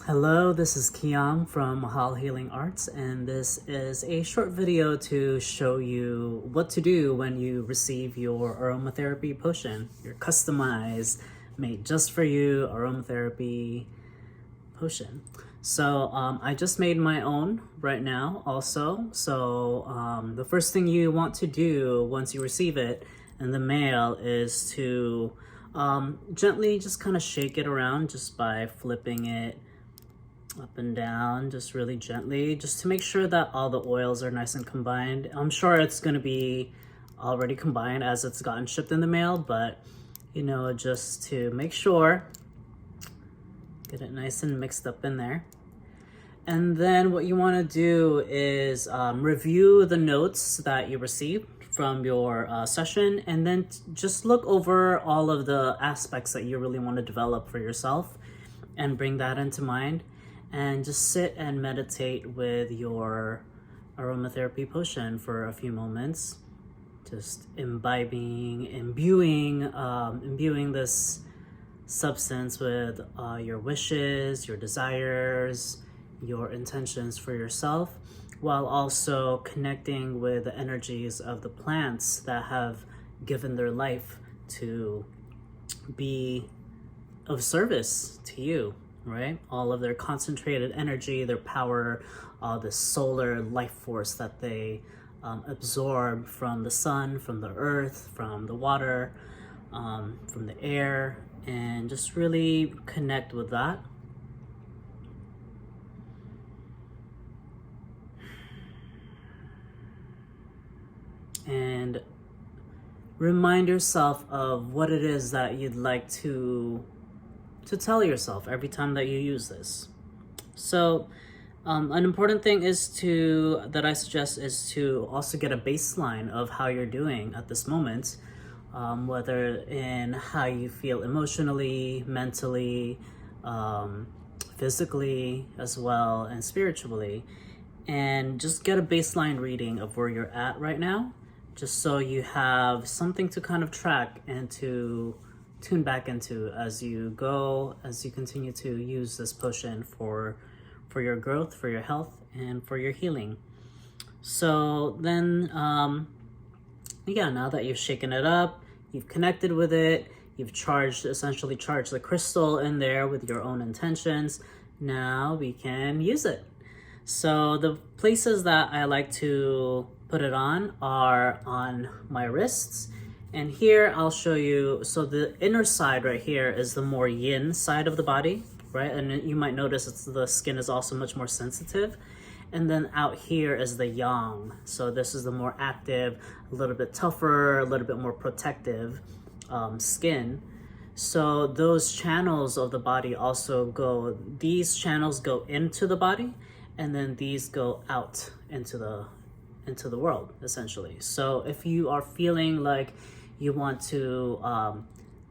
Hello, this is Kiam from Mahal Healing Arts, and this is a short video to show you what to do when you receive your aromatherapy potion, your customized, made just for you aromatherapy potion. So I just made my own right now also. So the first thing you want to do once you receive it in the mail is to gently just kind of shake it around just by flipping it up and down, just really gently, just to make sure that all the oils are nice and combined. I'm sure it's going to be already combined as it's gotten shipped in the mail, but you know, just to make sure, get it nice and mixed up in there. And then what you want to do is review the notes that you received from your session, and then just look over all of the aspects that you really want to develop for yourself and bring that into mind, and just sit and meditate with your aromatherapy potion for a few moments, just imbuing this substance with your wishes, your desires, your intentions for yourself, while also connecting with the energies of the plants that have given their life to be of service to you, right? All of their concentrated energy, their power, the solar life force that they absorb from the sun, from the earth, from the water, from the air, and just really connect with that. And remind yourself of what it is that you'd like to tell yourself every time that you use this. So an important thing that I suggest is to also get a baseline of how you're doing at this moment, whether in how you feel emotionally, mentally, physically as well, and spiritually, and just get a baseline reading of where you're at right now, just so you have something to kind of track and to tune back into as you continue to use this potion for your growth, for your health, and for your healing. So then, now that you've shaken it up, you've connected with it, you've essentially charged the crystal in there with your own intentions, now we can use it. So the places that I like to put it on are on my wrists. And here I'll show you, so the inner side right here is the more yin side of the body, right? And you might notice the skin is also much more sensitive. And then out here is the yang. So this is the more active, a little bit tougher, a little bit more protective skin. So those channels of the body these channels go into the body, and then these go out into the world, essentially. So if you are feeling like you want to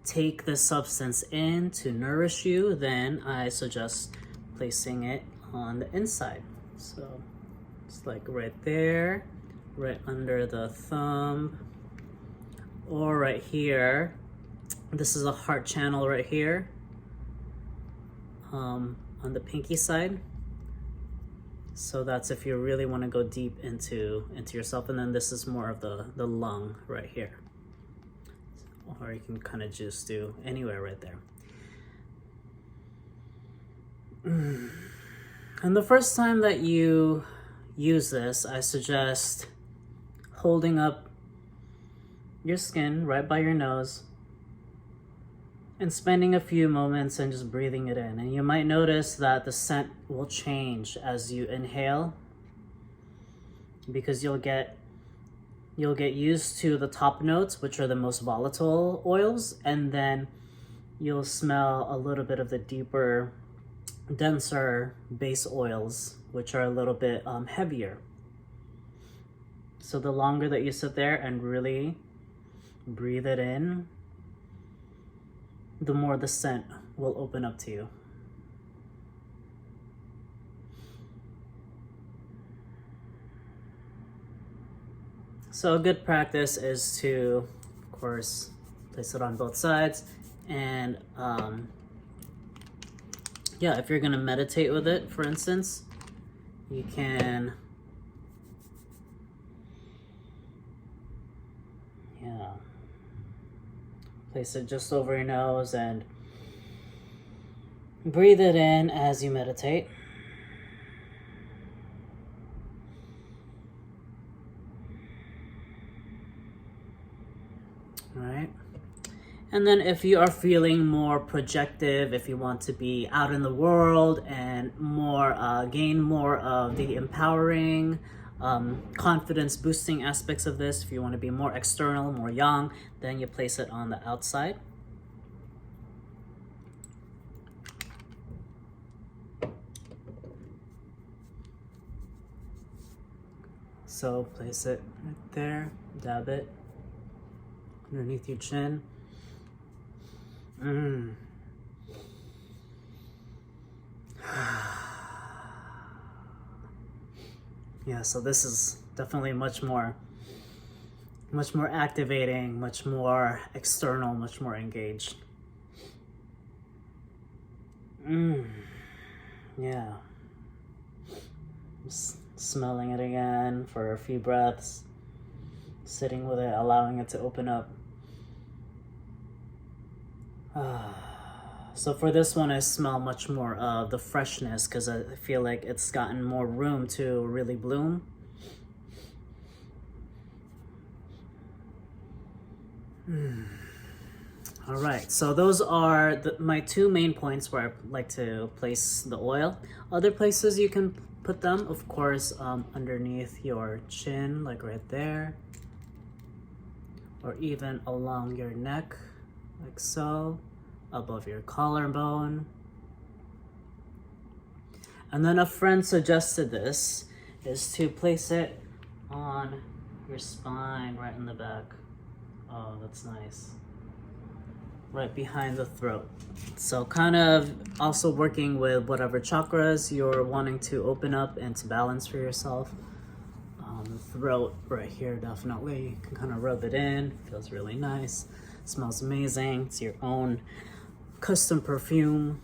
take this substance in to nourish you, then I suggest placing it on the inside. So it's like right there, right under the thumb, or right here. This is a heart channel right here, on the pinky side. So that's if you really want to go deep into yourself. And then this is more of the lung right here. Or you can kind of just do anywhere right there. And the first time that you use this, I suggest holding up your skin right by your nose and spending a few moments and just breathing it in. And you might notice that the scent will change as you inhale, because you'll get used to the top notes, which are the most volatile oils, and then you'll smell a little bit of the deeper, denser base oils, which are a little bit heavier. So the longer that you sit there and really breathe it in, the more the scent will open up to you. So a good practice is to, of course, place it on both sides and yeah, if you're gonna meditate with it, for instance, you can, yeah, place it just over your nose and breathe it in as you meditate. All right. And then if you are feeling more projective, if you want to be out in the world and more gain more of the empowering, confidence boosting aspects of this, if you want to be more external, more yang, then you place it on the outside. So place it right there, dab it underneath your chin. Yeah, so this is definitely much more activating, much more external, much more engaged. Yeah. Just smelling it again for a few breaths, sitting with it, allowing it to open up. So for this one, I smell much more of the freshness because I feel like it's gotten more room to really bloom. All right, so those are my two main points where I like to place the oil. Other places you can put them, of course, underneath your chin, like right there, or even along your neck, like so, above your collarbone. And then a friend suggested this, is to place it on your spine, right in the back. Oh, that's nice. Right behind the throat. So kind of also working with whatever chakras you're wanting to open up and to balance for yourself. The throat right here, definitely. You can kind of rub it in. Feels really nice. Smells amazing. It's your own custom perfume.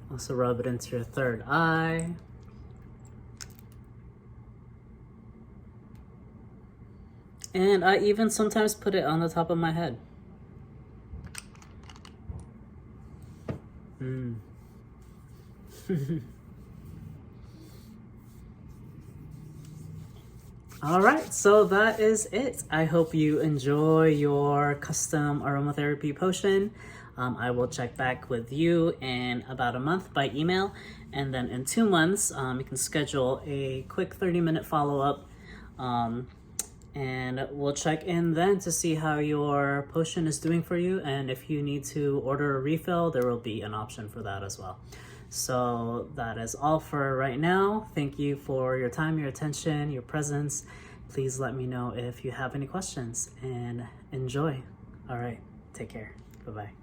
Also rub it into your third eye. And I even sometimes put it on the top of my head. All right, so that is it. I hope you enjoy your custom aromatherapy potion. I will check back with you in about a month by email. And then in 2 months, you can schedule a quick 30-minute follow-up. And we'll check in then to see how your potion is doing for you. And if you need to order a refill, there will be an option for that as well. So that is all for right now. Thank you for your time, your attention, your presence. Please let me know if you have any questions and enjoy. All right, take care. Bye-bye.